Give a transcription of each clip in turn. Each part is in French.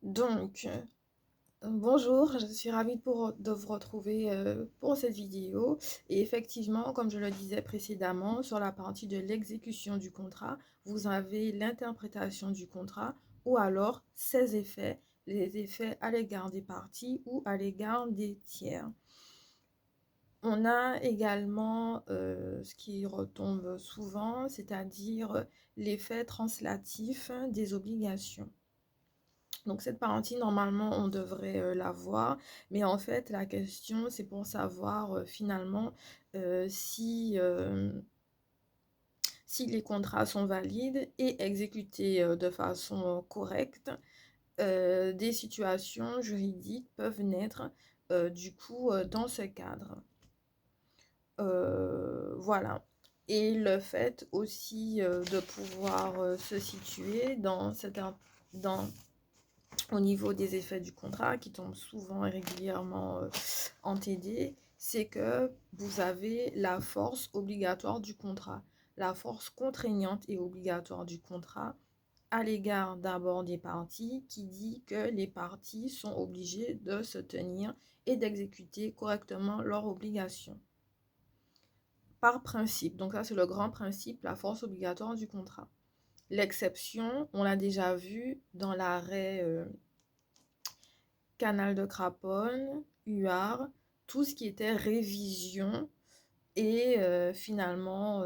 Donc, bonjour, je suis ravie de vous retrouver pour cette vidéo. Et effectivement, comme je le disais précédemment, sur la partie de l'exécution du contrat, vous avez l'interprétation du contrat ou alors ses effets, les effets à l'égard des parties ou à l'égard des tiers. On a également ce qui retombe souvent, c'est-à-dire l'effet translatif des obligations. Donc cette partie, normalement, on devrait l'avoir. Mais en fait, la question, c'est pour savoir finalement si, si les contrats sont valides et exécutés de façon correcte. Des situations juridiques peuvent naître du coup dans ce cadre. Voilà. Et le fait aussi de pouvoir se situer dans au niveau des effets du contrat qui tombent souvent et régulièrement en TD, c'est que vous avez la force obligatoire du contrat, la force contraignante et obligatoire du contrat à l'égard d'abord des parties qui dit que les parties sont obligées de se tenir et d'exécuter correctement leurs obligations. Par principe, donc ça c'est le grand principe, la force obligatoire du contrat. L'exception, on l'a déjà vu dans l'arrêt Canal de Craponne, UAR, tout ce qui était révision et finalement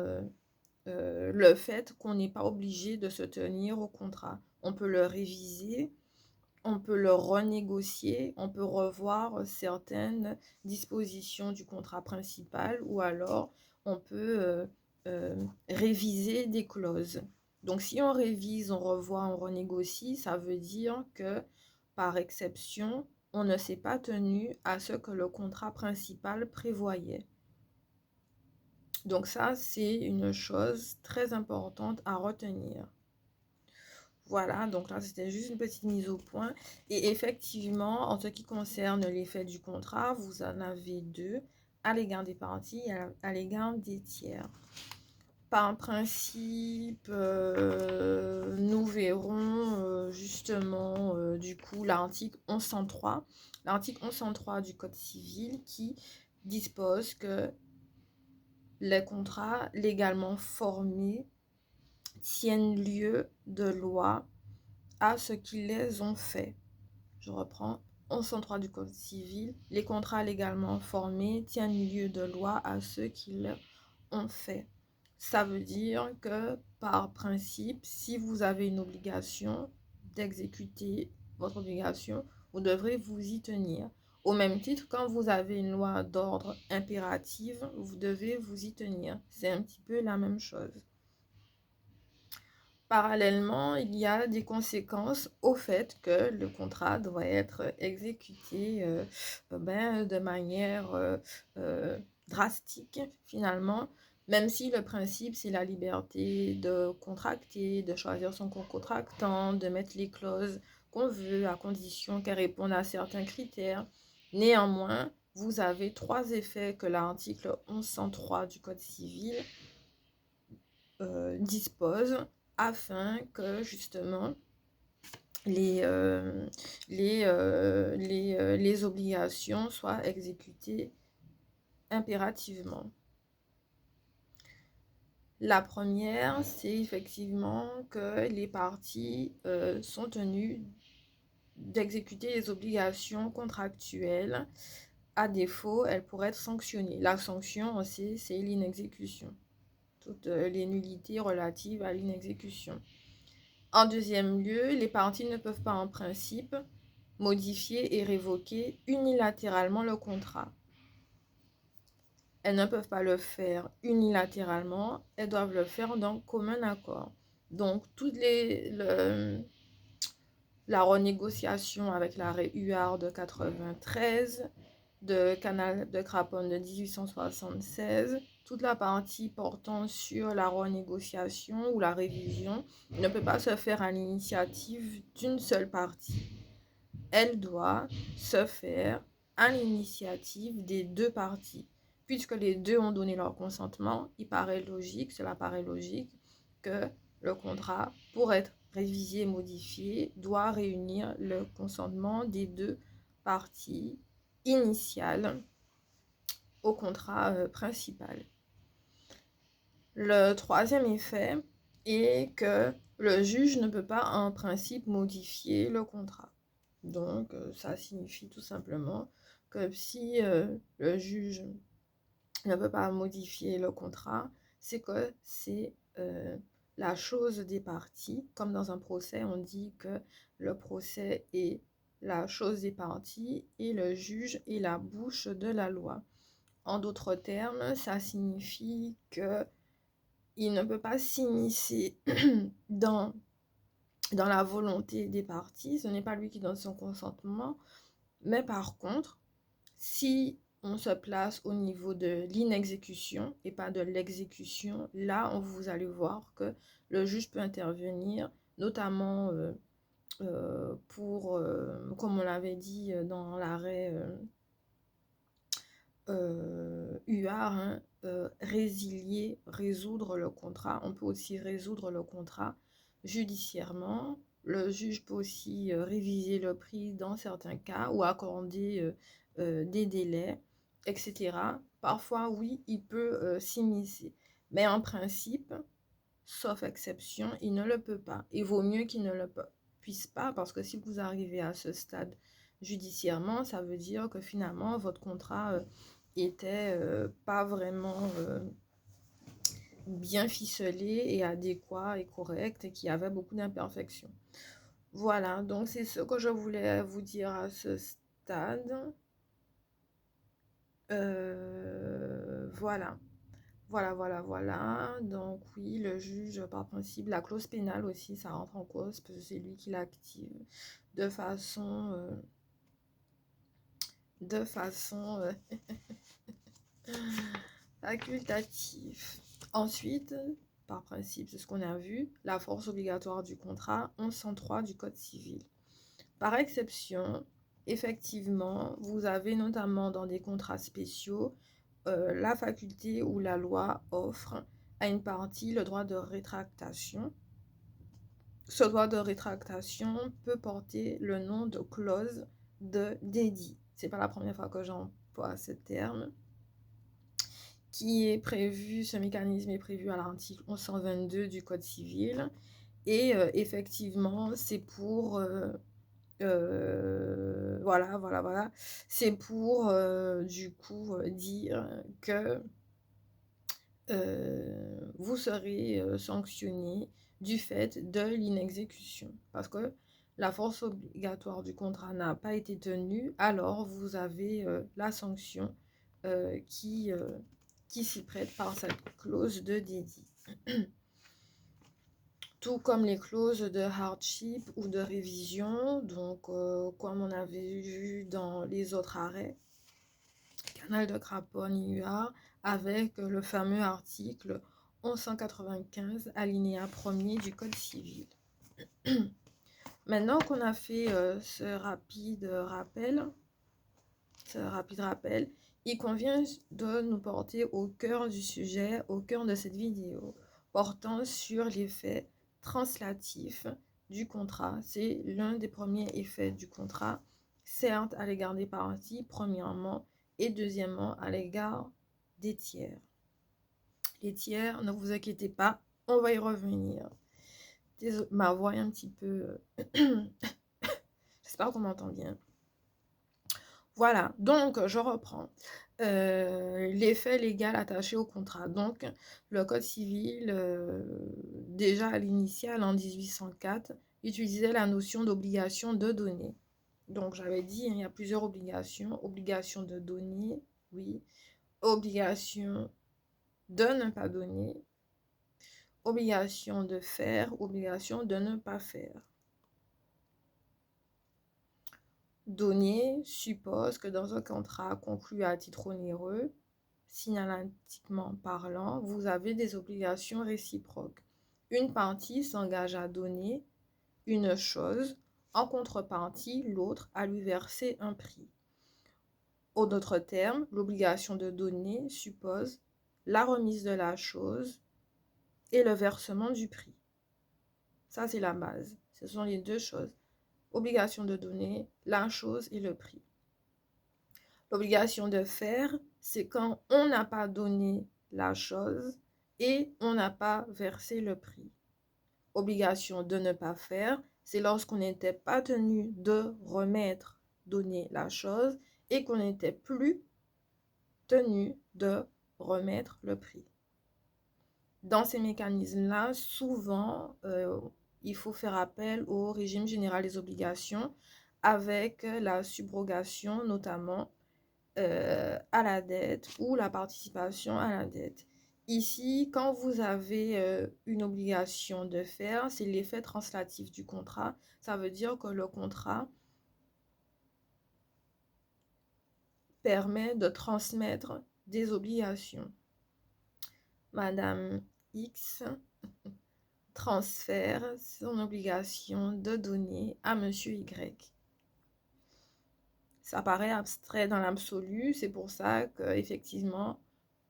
le fait qu'on n'est pas obligé de se tenir au contrat. On peut le réviser, on peut le renégocier, on peut revoir certaines dispositions du contrat principal ou alors on peut réviser des clauses. Donc si on révise, on revoit, on renégocie, ça veut dire que par exception, on ne s'est pas tenu à ce que le contrat principal prévoyait. Donc ça, c'est une chose très importante à retenir. Voilà, donc là, c'était juste une petite mise au point. Et effectivement, en ce qui concerne l'effet du contrat, vous en avez deux, à l'égard des parties et à l'égard des tiers. Par principe, nous verrons justement du coup l'article 1103. L'article 1103 du Code civil qui dispose que les contrats légalement formés tiennent lieu de loi à ce qu'ils les ont fait. Je reprends 1103 du Code civil. Les contrats légalement formés tiennent lieu de loi à ceux qui les ont fait. Ça veut dire que par principe, si vous avez une obligation d'exécuter votre obligation, vous devrez vous y tenir. Au même titre, quand vous avez une loi d'ordre impérative, vous devez vous y tenir. C'est un petit peu la même chose. Parallèlement, il y a des conséquences au fait que le contrat doit être exécuté de manière drastique finalement, même si le principe c'est la liberté de contracter, de choisir son co-contractant, de mettre les clauses qu'on veut à condition qu'elles répondent à certains critères. Néanmoins, vous avez trois effets que l'article 1103 du Code civil dispose afin que justement les obligations soient exécutées impérativement. La première, c'est effectivement que les parties sont tenues d'exécuter les obligations contractuelles. À défaut, elles pourraient être sanctionnées. La sanction, on sait, c'est l'inexécution. Toutes les nullités relatives à l'inexécution. En deuxième lieu, les parties ne peuvent pas en principe modifier et révoquer unilatéralement le contrat. Elles ne peuvent pas le faire unilatéralement, elles doivent le faire dans commun accord. Donc, la renégociation avec l'arrêt UAR de 93, de Canal de Craponne de 1876, toute la partie portant sur la renégociation ou la révision ne peut pas se faire à l'initiative d'une seule partie. Elle doit se faire à l'initiative des deux parties. Puisque les deux ont donné leur consentement, il paraît logique, cela paraît logique, que le contrat, pour être révisé et modifié doit réunir le consentement des deux parties initiales au contrat principal. Le troisième effet est que le juge ne peut pas en principe modifier le contrat. Donc, ça signifie tout simplement que si le juge ne peut pas modifier le contrat, c'est que c'est la chose des parties. Comme dans un procès, on dit que le procès est la chose des parties et le juge est la bouche de la loi. En d'autres termes, ça signifie que il ne peut pas s'immiscer dans la volonté des parties, ce n'est pas lui qui donne son consentement, mais par contre, si on se place au niveau de l'inexécution et pas de l'exécution, là, vous allez voir que le juge peut intervenir, notamment pour, comme on l'avait dit dans l'arrêt UAR, hein, résilier, résoudre le contrat. On peut aussi résoudre le contrat judiciairement. Le juge peut aussi réviser le prix dans certains cas ou accorder des délais, etc. Parfois, oui, il peut s'immiscer. Mais en principe, sauf exception, il ne le peut pas. Il vaut mieux qu'il ne le puisse pas parce que si vous arrivez à ce stade judiciairement, ça veut dire que finalement, votre contrat était pas vraiment bien ficelé et adéquat et correct et qui avait beaucoup d'imperfections. Voilà, donc c'est ce que je voulais vous dire à ce stade. Voilà. Voilà. Donc oui, le juge, par principe, la clause pénale aussi, ça rentre en cause parce que c'est lui qui l'active de façon facultative. Ensuite, par principe, c'est ce qu'on a vu, la force obligatoire du contrat 1103 du Code civil. Par exception, effectivement, vous avez notamment dans des contrats spéciaux la faculté où la loi offre à une partie le droit de rétractation. Ce droit de rétractation peut porter le nom de clause de dédit. C'est pas la première fois que j'emploie ce terme. Ce mécanisme est prévu à l'article 1122 du Code civil. Et effectivement, c'est pour voilà. C'est pour du coup dire que vous serez sanctionné du fait de l'inexécution. Parce que la force obligatoire du contrat n'a pas été tenue, alors vous avez la sanction qui s'y prête par cette clause de dédit. Tout comme les clauses de hardship ou de révision, donc comme on avait vu dans les autres arrêts, Canal de Craponne, UA, avec le fameux article 1195, alinéa 1er du Code civil. Maintenant qu'on a fait ce rapide rappel, il convient de nous porter au cœur du sujet, au cœur de cette vidéo, portant sur l'effet translatif du contrat. C'est l'un des premiers effets du contrat, certes à l'égard des parties, premièrement, et deuxièmement à l'égard des tiers. Les tiers, ne vous inquiétez pas, on va y revenir. Désolé, ma voix est un petit peu... J'espère qu'on m'entend bien. Voilà, donc je reprends. L'effet légal attaché au contrat. Donc, le Code civil, déjà à l'initiale en 1804, utilisait la notion d'obligation de donner. Donc, j'avais dit, il y a plusieurs obligations. Obligation de donner, oui. Obligation de ne pas donner. Obligation de faire, obligation de ne pas faire. Donner suppose que dans un contrat conclu à titre onéreux, signalétiquement parlant, vous avez des obligations réciproques. Une partie s'engage à donner une chose, en contrepartie, l'autre à lui verser un prix. En d'autres termes, l'obligation de donner suppose la remise de la chose et le versement du prix. Ça, c'est la base. Ce sont les deux choses. Obligation de donner la chose et le prix. L'obligation de faire, c'est quand on n'a pas donné la chose et on n'a pas versé le prix. Obligation de ne pas faire, c'est lorsqu'on n'était pas tenu de remettre, donner la chose et qu'on n'était plus tenu de remettre le prix. Dans ces mécanismes-là, souvent, il faut faire appel au régime général des obligations avec la subrogation notamment à la dette ou la participation à la dette. Ici, quand vous avez une obligation de faire, c'est l'effet translatif du contrat. Ça veut dire que le contrat permet de transmettre des obligations. Madame X transfère son obligation de donner à Monsieur Y. Ça paraît abstrait dans l'absolu, c'est pour ça qu'effectivement,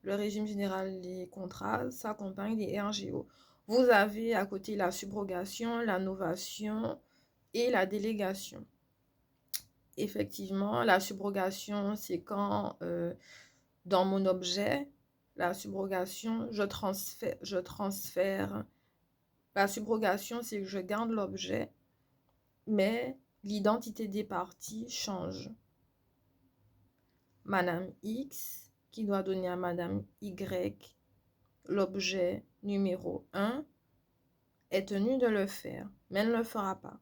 le régime général des contrats s'accompagne des RGO. Vous avez à côté la subrogation, la novation et la délégation. Effectivement, la subrogation, c'est quand dans mon objet, la subrogation, je transfère. La subrogation, c'est que je garde l'objet, mais l'identité des parties change. Madame X, qui doit donner à Madame Y l'objet numéro 1, est tenue de le faire, mais elle ne le fera pas.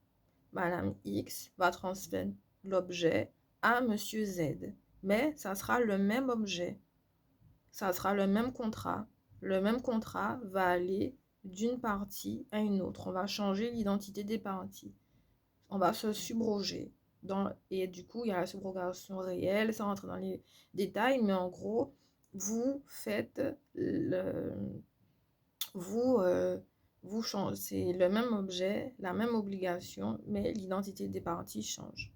Madame X va transférer l'objet à Monsieur Z, mais ça sera le même objet, ça sera le même contrat. Le même contrat va aller d'une partie à une autre. On va changer l'identité des parties. On va se subroger. Et du coup, il y a la subrogation réelle, ça rentre dans les détails, mais en gros, vous faites vous changez, c'est le même objet, la même obligation, mais l'identité des parties change.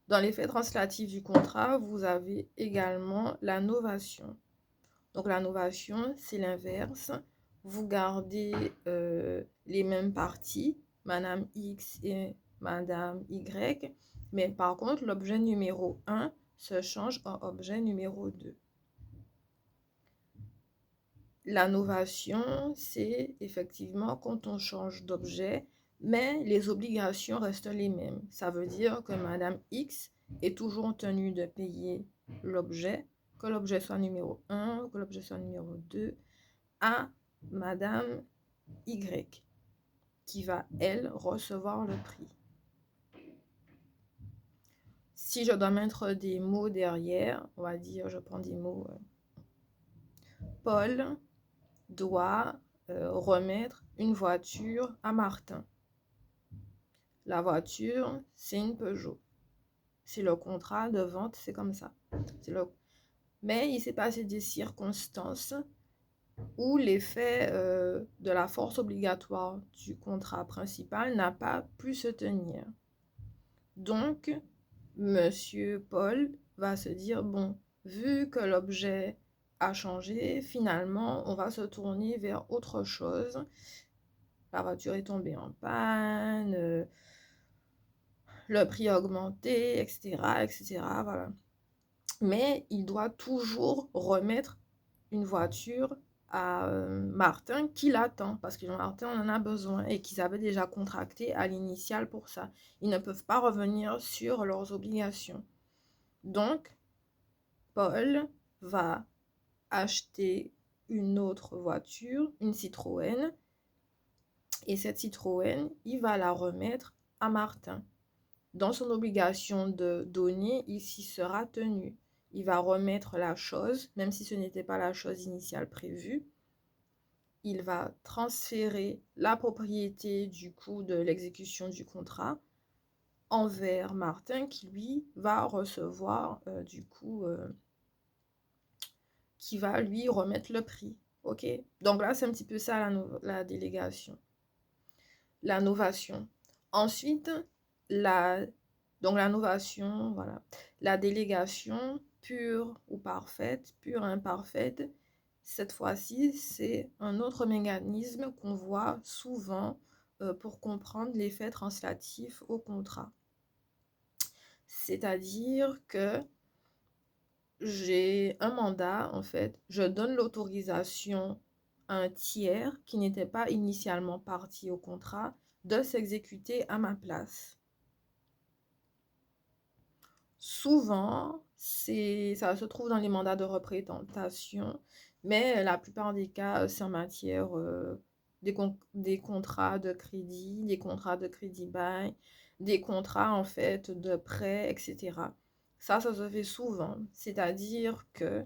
Dans l'effet translatif du contrat, vous avez également la novation. Donc la novation, c'est l'inverse. Vous gardez les mêmes parties, Madame X et Madame Y, mais par contre, l'objet numéro 1 se change en objet numéro 2. La novation, c'est effectivement quand on change d'objet, mais les obligations restent les mêmes. Ça veut dire que Madame X est toujours tenue de payer l'objet, que l'objet soit numéro 1, que l'objet soit numéro 2, à Madame Y, qui va, elle, recevoir le prix. Si je dois mettre des mots derrière, on va dire, je prends des mots, Paul doit remettre une voiture à Martin. La voiture, c'est une Peugeot. C'est le contrat de vente, c'est comme ça. Mais il s'est passé des circonstances où l'effet de la force obligatoire du contrat principal n'a pas pu se tenir. Donc, Monsieur Paul va se dire, bon, vu que l'objet a changé, finalement, on va se tourner vers autre chose. La voiture est tombée en panne, le prix a augmenté, etc., etc., voilà. Mais il doit toujours remettre une voiture à Martin qui l'attend, parce que Martin en a besoin et qu'ils avaient déjà contracté à l'initial pour ça. Ils ne peuvent pas revenir sur leurs obligations. Donc, Paul va acheter une autre voiture, une Citroën, et cette Citroën, il va la remettre à Martin. Dans son obligation de donner, il s'y sera tenu. Il va remettre la chose, même si ce n'était pas la chose initiale prévue. Il va transférer la propriété du coup de l'exécution du contrat envers Martin qui lui va recevoir du coup qui va lui remettre le prix. Ok, donc là c'est un petit peu ça la délégation, la novation. Ensuite donc la novation, voilà, la délégation pure ou parfaite, pure ou imparfaite. Cette fois-ci, c'est un autre mécanisme qu'on voit souvent pour comprendre l'effet translatif au contrat. C'est-à-dire que j'ai un mandat, en fait, je donne l'autorisation à un tiers qui n'était pas initialement partie au contrat de s'exécuter à ma place. Souvent, ça se trouve dans les mandats de représentation, mais la plupart des cas, c'est en matière des contrats de crédit, des contrats de crédit bail, des contrats en fait de prêt, etc. Ça se fait souvent. C'est-à-dire que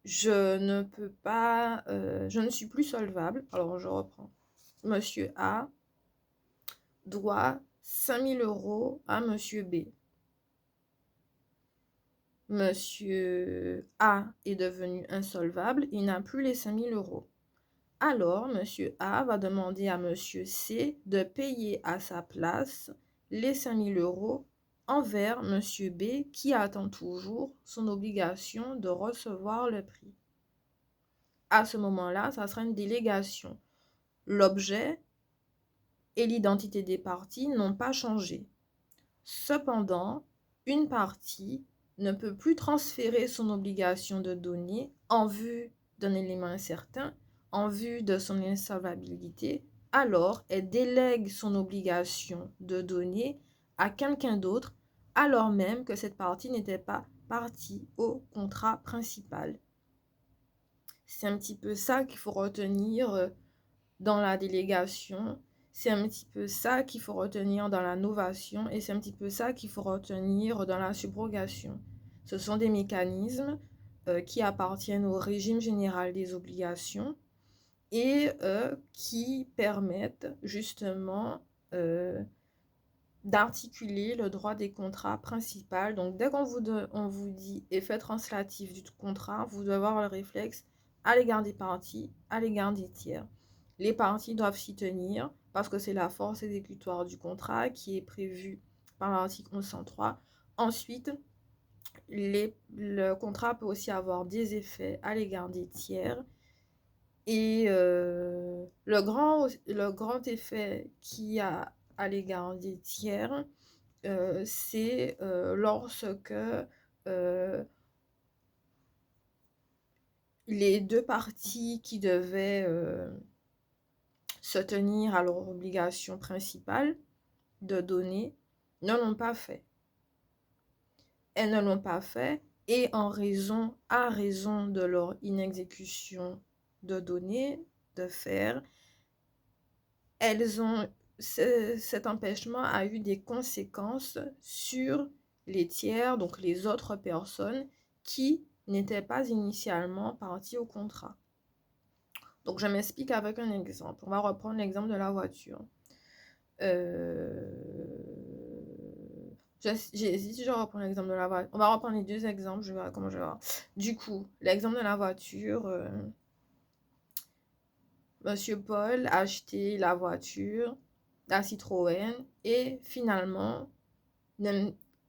je ne suis plus solvable. Alors, je reprends. Monsieur A doit 5 000 € à Monsieur B. Monsieur A est devenu insolvable, il n'a plus les 5 000 €. Alors, Monsieur A va demander à Monsieur C de payer à sa place les 5 000 € envers Monsieur B qui attend toujours son obligation de recevoir le prix. À ce moment-là, ça sera une délégation. L'objet et l'identité des parties n'ont pas changé. Cependant, une partie ne peut plus transférer son obligation de donner en vue d'un élément incertain, en vue de son insolvabilité, alors elle délègue son obligation de donner à quelqu'un d'autre, alors même que cette partie n'était pas partie au contrat principal. C'est un petit peu ça qu'il faut retenir dans la délégation. C'est un petit peu ça qu'il faut retenir dans la novation et c'est un petit peu ça qu'il faut retenir dans la subrogation. Ce sont des mécanismes qui appartiennent au régime général des obligations et qui permettent justement d'articuler le droit des contrats principaux. Donc, dès qu'on vous dit effet translatif du contrat, vous devez avoir le réflexe à l'égard des parties, à l'égard des tiers. Les parties doivent s'y tenir parce que c'est la force exécutoire du contrat qui est prévue par l'article 1103. Ensuite, le contrat peut aussi avoir des effets à l'égard des tiers. Et le grand effet qu'il y a à l'égard des tiers, c'est lorsque les deux parties qui devaient se tenir à leur obligation principale de donner ne l'ont pas fait. Elles ne l'ont pas fait et à raison de leur inexécution de donner, de faire, cet empêchement a eu des conséquences sur les tiers, donc les autres personnes qui n'étaient pas initialement parties au contrat. Donc, je m'explique avec un exemple. On va reprendre l'exemple de la voiture. J'hésite, je reprends l'exemple de la voiture. On va reprendre les deux exemples, je verrai comment je vais voir. Du coup, l'exemple de la voiture, Monsieur Paul a acheté la voiture, la Citroën, et finalement,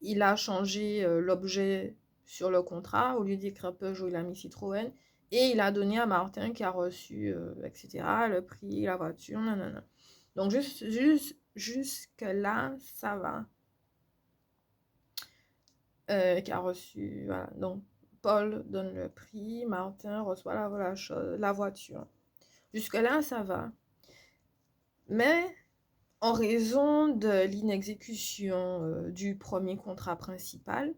il a changé l'objet sur le contrat. Au lieu d'écrire Peugeot, il a mis Citroën. Et il a donné à Martin qui a reçu, etc., le prix, la voiture, nanana. Donc, jusque-là, ça va. Qui a reçu, voilà. Donc, Paul donne le prix, Martin reçoit la voiture. Jusque-là, ça va. Mais en raison de l'inexécution du premier contrat principal,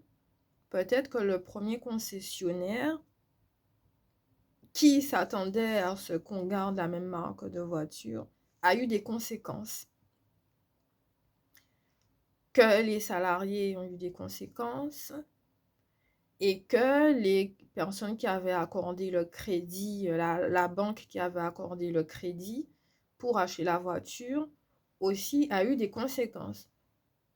peut-être que le premier concessionnaire, qui s'attendait à ce qu'on garde la même marque de voiture, a eu des conséquences. Que les salariés ont eu des conséquences et que les personnes qui avaient accordé le crédit, la banque qui avait accordé le crédit pour acheter la voiture aussi a eu des conséquences.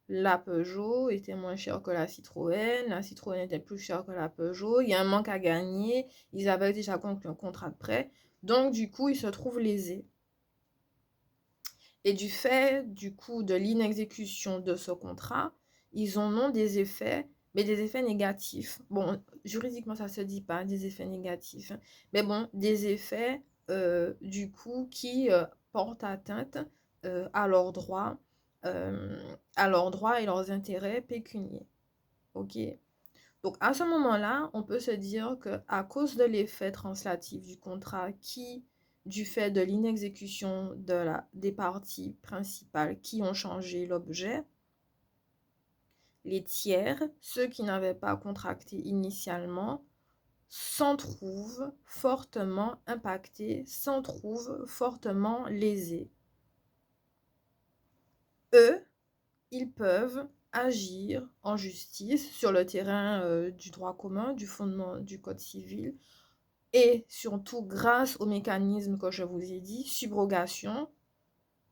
La Peugeot était moins chère que la Citroën était plus chère que la Peugeot, il y a un manque à gagner, ils avaient déjà conclu un contrat de prêt, donc du coup ils se trouvent lésés. Et du fait, du coup, de l'inexécution de ce contrat, ils en ont des effets, mais des effets négatifs. Bon, juridiquement, ça ne se dit pas, des effets négatifs. Mais bon, des effets, du coup, qui, portent atteinte à leurs droits, à leurs droits et leurs intérêts pécuniaires. OK? Donc, à ce moment-là, on peut se dire qu'à cause de l'effet translatif du contrat du fait de l'inexécution des parties principales qui ont changé l'objet, les tiers, ceux qui n'avaient pas contracté initialement, s'en trouvent fortement impactés, s'en trouvent fortement lésés. Eux, ils peuvent agir en justice sur le terrain du droit commun, du fondement du Code civil, et surtout grâce au mécanisme que je vous ai dit, subrogation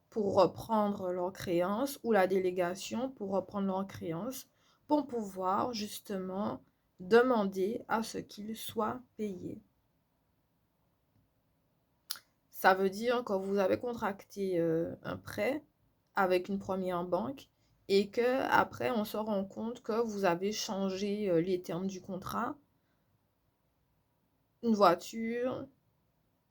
pour reprendre leurs créances ou la délégation pour reprendre leurs créances, pour pouvoir justement demander à ce qu'ils soient payés. Ça veut dire que vous avez contracté un prêt avec une première banque et que après on se rend compte que vous avez changé les termes du contrat. Une voiture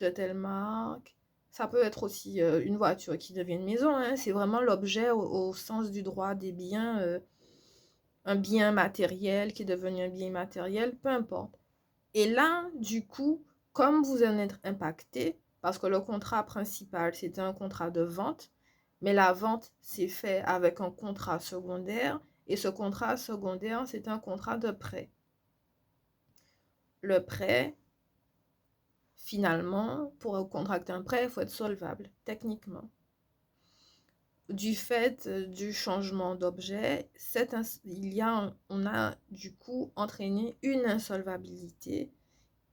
de telle marque, ça peut être aussi une voiture qui devient une maison, hein. C'est vraiment l'objet au sens du droit des biens, un bien matériel qui est devenu un bien immatériel, peu importe. Et là, du coup, comme vous en êtes impacté, parce que le contrat principal, c'était un contrat de vente, mais la vente s'est faite avec un contrat secondaire, et ce contrat secondaire, c'est un contrat de prêt. Le prêt, finalement, pour contracter un prêt, il faut être solvable, techniquement. Du fait du changement d'objet, on a du coup entraîné une insolvabilité,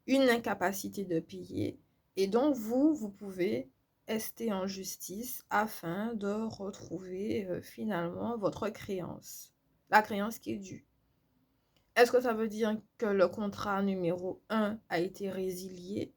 une incapacité de payer, et donc vous pouvez ester en justice afin de retrouver finalement votre créance, la créance qui est due. Est-ce que ça veut dire que le contrat numéro 1 a été résilié?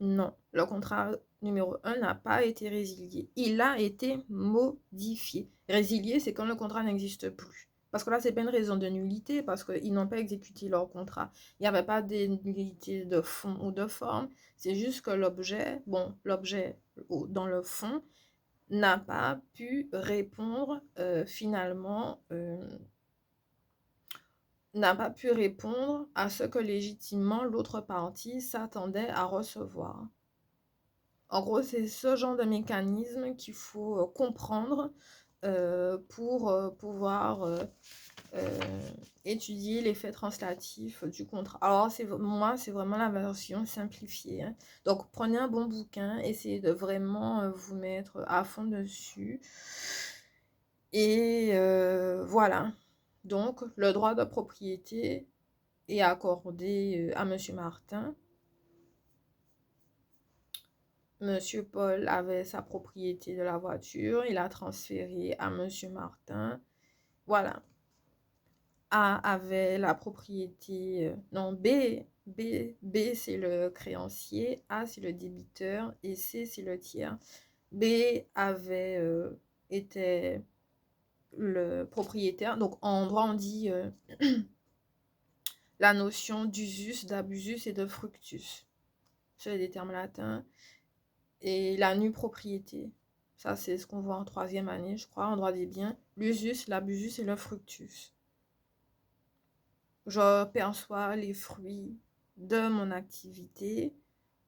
Non, le contrat numéro 1 n'a pas été résilié. Il a été modifié. Résilié, c'est quand le contrat n'existe plus. Parce que là, c'est pas une raison de nullité, parce qu'ils n'ont pas exécuté leur contrat. Il n'y avait pas de nullité de fond ou de forme. C'est juste que l'objet, dans le fond, n'a pas pu répondre finalement, n'a pas pu répondre à ce que légitimement l'autre partie s'attendait à recevoir. En gros, c'est ce genre de mécanisme qu'il faut comprendre pour pouvoir étudier l'effet translatif du contrat. Alors, moi, c'est vraiment la version simplifiée, hein. Donc, prenez un bon bouquin, essayez de vraiment vous mettre à fond dessus. Et voilà. Donc, le droit de propriété est accordé à M. Martin. Monsieur Paul avait sa propriété de la voiture, il a transféré à Monsieur Martin. Voilà. A avait la propriété, non, B c'est le créancier, A c'est le débiteur et C c'est le tiers. B avait était le propriétaire. Donc en droit on dit la notion d'usus, d'abusus et de fructus. C'est des termes latins. Et la nue propriété. Ça, c'est ce qu'on voit en 3e année, je crois, en droit des biens. L'usus, l'abusus et le fructus. Je perçois les fruits de mon activité.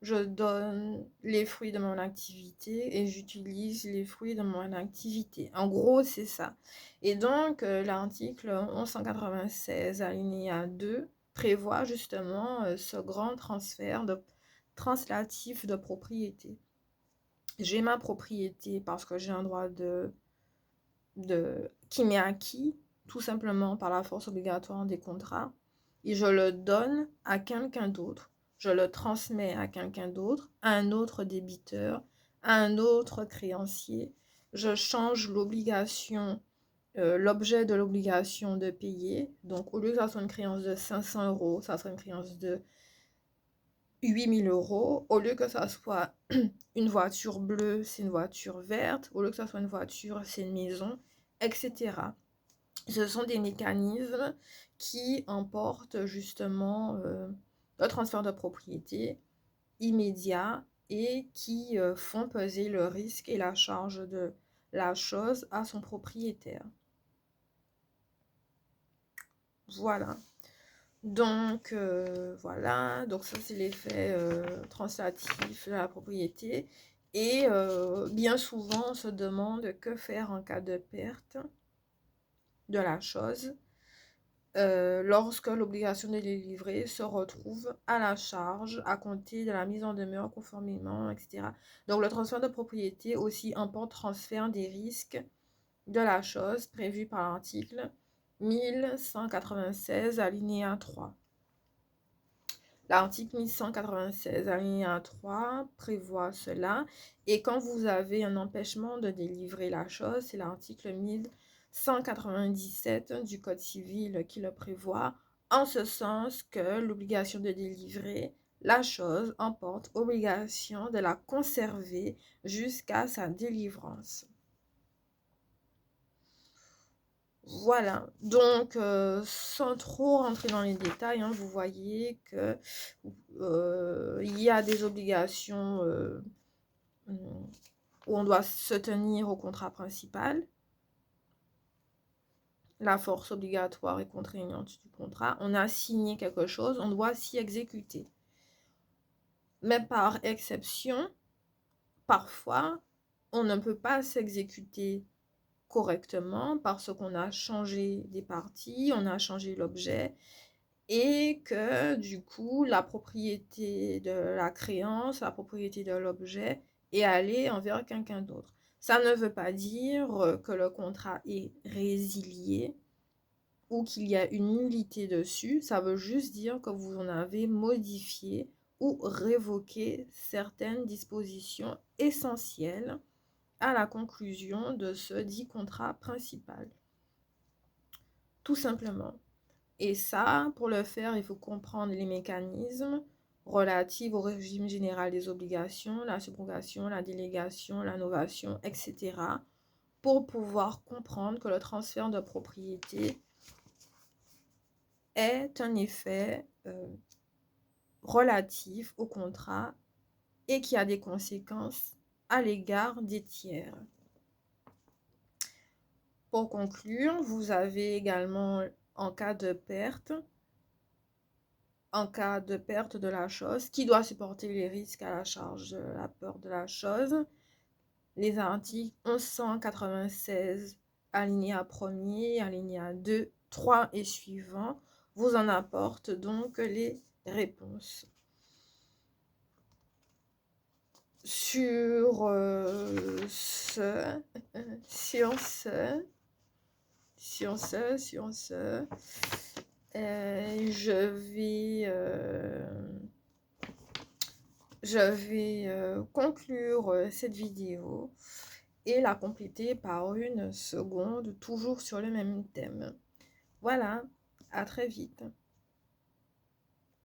Je donne les fruits de mon activité et j'utilise les fruits de mon activité. En gros, c'est ça. Et donc, l'article 1196, alinéa 2, prévoit justement ce grand transfert translatif de propriété. J'ai ma propriété parce que j'ai un droit qui m'est acquis, tout simplement par la force obligatoire des contrats, et je le donne à quelqu'un d'autre. Je le transmets à quelqu'un d'autre, à un autre débiteur, à un autre créancier. Je change l'objet de l'obligation de payer. Donc, au lieu que ça soit une créance de 500 €, ça sera une créance de 8 000 €. Au lieu que ça soit une voiture bleue, c'est une voiture verte. Au lieu que ça soit une voiture, c'est une maison, etc. Ce sont des mécanismes qui emportent justement le transfert de propriété immédiat et qui font peser le risque et la charge de la chose à son propriétaire. Voilà. Donc, voilà. Donc, ça, c'est l'effet translatif de la propriété. Et bien souvent, on se demande que faire en cas de perte de la chose lorsque l'obligation de délivrer se retrouve à la charge à compter de la mise en demeure conformément, etc. Donc, le transfert de propriété aussi importe transfert des risques de la chose prévu par l'article 1196 alinéa 3. L'article 1196 alinéa 3 prévoit cela. Et quand vous avez un empêchement de délivrer la chose, c'est l'article 1197 du Code civil qui le prévoit, en ce sens que l'obligation de délivrer la chose emporte obligation de la conserver jusqu'à sa délivrance. Voilà, donc sans trop rentrer dans les détails, hein, vous voyez que il y a des obligations où on doit se tenir au contrat principal. La force obligatoire et contraignante du contrat. On a signé quelque chose, on doit s'y exécuter. Mais par exception, parfois, on ne peut pas s'exécuter correctement parce qu'on a changé des parties, on a changé l'objet et que du coup la propriété de la créance, la propriété de l'objet est allée envers quelqu'un d'autre. Ça ne veut pas dire que le contrat est résilié ou qu'il y a une nullité dessus, ça veut juste dire que vous en avez modifié ou révoqué certaines dispositions essentielles à la conclusion de ce dit contrat principal. Tout simplement. Et ça, pour le faire, il faut comprendre les mécanismes relatifs au régime général des obligations, la subrogation, la délégation, la novation, etc. pour pouvoir comprendre que le transfert de propriété est un effet relatif au contrat et qui a des conséquences à l'égard des tiers. Pour conclure, vous avez également, en cas de perte de la chose, qui doit supporter les risques à la charge de la peur de la chose. Les articles 1196, alinéa 1er, alinéa 2, 3 et suivants vous en apportent donc les réponses. Sur ce, je vais conclure cette vidéo et la compléter par une seconde, toujours sur le même thème. Voilà, à très vite.